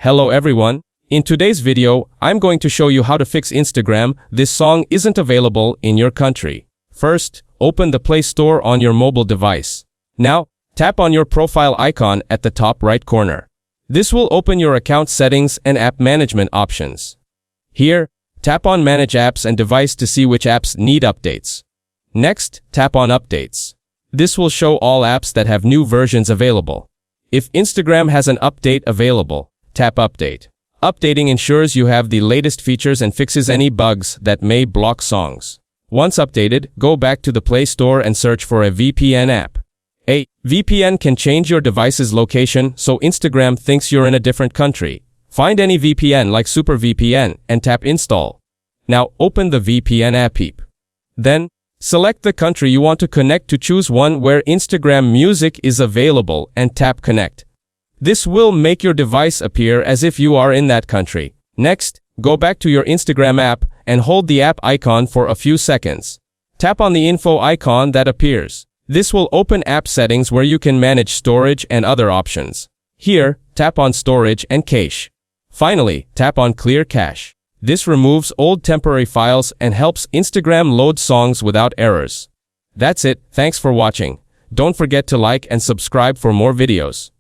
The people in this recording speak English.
Hello everyone. In today's video, I'm going to show you how to fix Instagram. This song isn't available in your country. First, open the Play Store on your mobile device. Now, tap on your profile icon at the top right corner. This will open your account settings and app management options. Here, tap on Manage Apps and Device to see which apps need updates. Next, tap on Updates. This will show all apps that have new versions available. If Instagram has an update available, tap Update. Updating ensures you have the latest features and fixes any bugs that may block songs. Once updated, go back to the Play Store and search for a VPN app. A VPN can change your device's location so Instagram thinks you're in a different country. Find any VPN like SuperVPN and tap Install. Now open the VPN app. Then, select the country you want to connect to choose one where Instagram Music is available and tap Connect. This will make your device appear as if you are in that country. Next, go back to your Instagram app and hold the app icon for a few seconds. Tap on the info icon that appears. This will open app settings where you can manage storage and other options. Here, tap on Storage and Cache. Finally, tap on Clear Cache. This removes old temporary files and helps Instagram load songs without errors. That's it. Thanks for watching. Don't forget to like and subscribe for more videos.